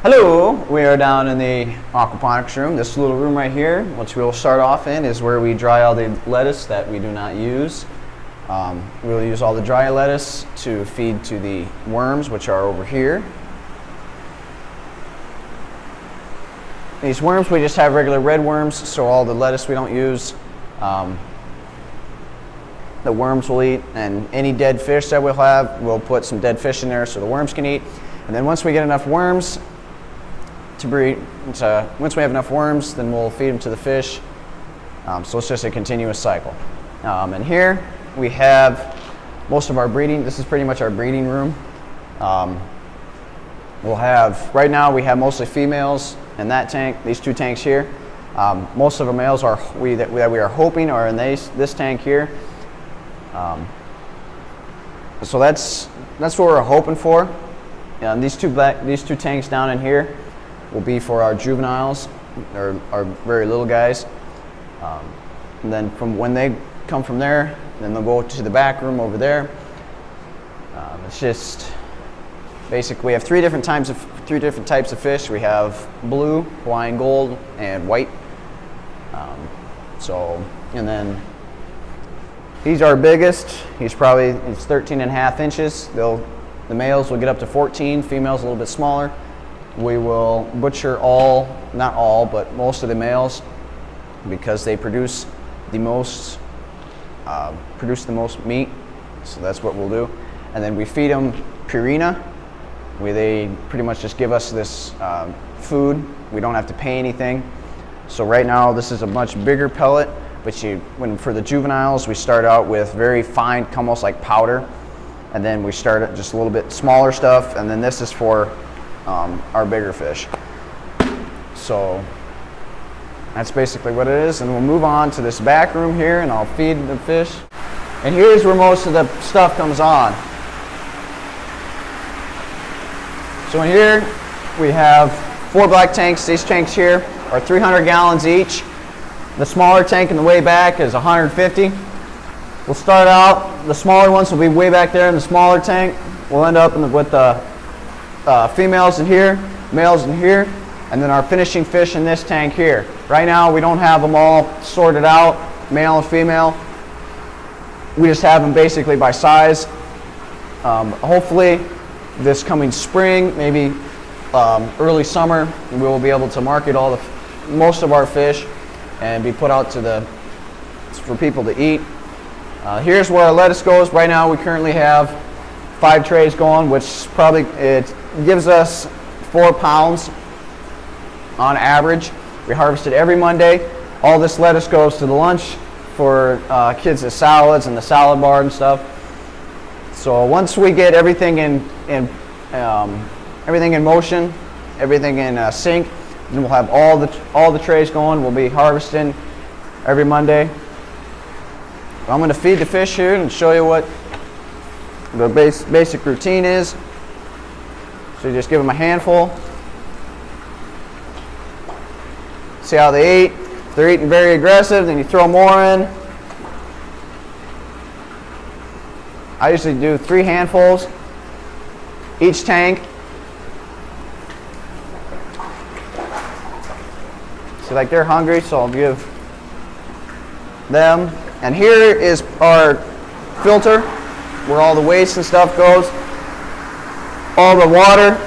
Hello, we are down in the aquaponics room. This little room right here, which we'll start off in, is where we dry all the lettuce that we do not use. We'll use all the dry lettuce to feed to the worms, which are over here. These worms, we just have regular red worms, so all the lettuce we don't use, the worms will eat, and any dead fish that we'll have, we'll put some dead fish in there so the worms can eat. And then once we get enough worms to breed, once we have enough worms, then we'll feed them to the fish. So it's just a continuous cycle. And here we have most of our breeding. This is pretty much our breeding room. We'll have, right now we have mostly females in that tank, these two tanks here. Most of the males that we are hoping are in this tank here. So that's what we're hoping for. And these two tanks down in here will be for our juveniles, or our very little guys. And then when they come from there, then they'll go to the back room over there. It's just basically we have three different types of fish. We have blue, Hawaiian gold, and white. And then he's our biggest. He's 13 and a half inches. The males will get up to 14, females a little bit smaller. We will butcher not all, but most of the males because they produce the most meat. So that's what we'll do. And then we feed them Purina. They pretty much just give us this food. We don't have to pay anything. So right now this is a much bigger pellet, but for the juveniles we start out with very fine, almost like powder. And then we start at just a little bit smaller stuff, and then this is for our bigger fish. So that's basically what it is, and we'll move on to this back room here, and I'll feed the fish. And here's where most of the stuff comes on. So in here we have 4 black tanks. These tanks here are 300 gallons each. The smaller tank in the way back is 150. We'll start out, the smaller ones will be way back there in the smaller tank. We'll end up with the females in here, males in here, and then our finishing fish in this tank here. Right now we don't have them all sorted out, male and female. We just have them basically by size. Hopefully this coming spring, maybe early summer, we will be able to market most of our fish and be put out for people to eat. Here's where our lettuce goes. Right now we currently have 5 trays going, which it gives us 4 pounds on average. We harvest it every Monday. All this lettuce goes to the lunch for kids' salads and the salad bar and stuff. So once we get everything in motion, everything in sync, then we'll have all the trays going. We'll be harvesting every Monday. I'm going to feed the fish here and show you what the basic routine is. So you just give them a handful. See how they eat. If they're eating very aggressive, then you throw more in. I usually do 3 handfuls each tank. See, like they're hungry, so I'll give them. And here is our filter where all the waste and stuff goes. All the water,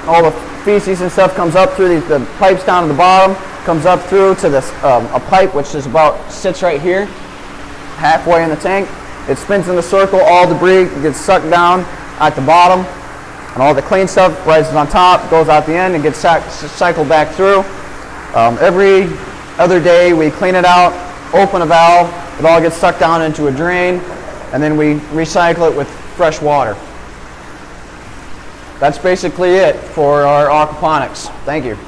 all the feces and stuff comes up through the pipes down at the bottom, comes up through to this a pipe which sits right here, halfway in the tank. It spins in a circle, all debris gets sucked down at the bottom, and all the clean stuff rises on top, goes out the end, and gets cycled back through. Every other day we clean it out, open a valve, it all gets sucked down into a drain, and then we recycle it with fresh water. That's basically it for our aquaponics. Thank you.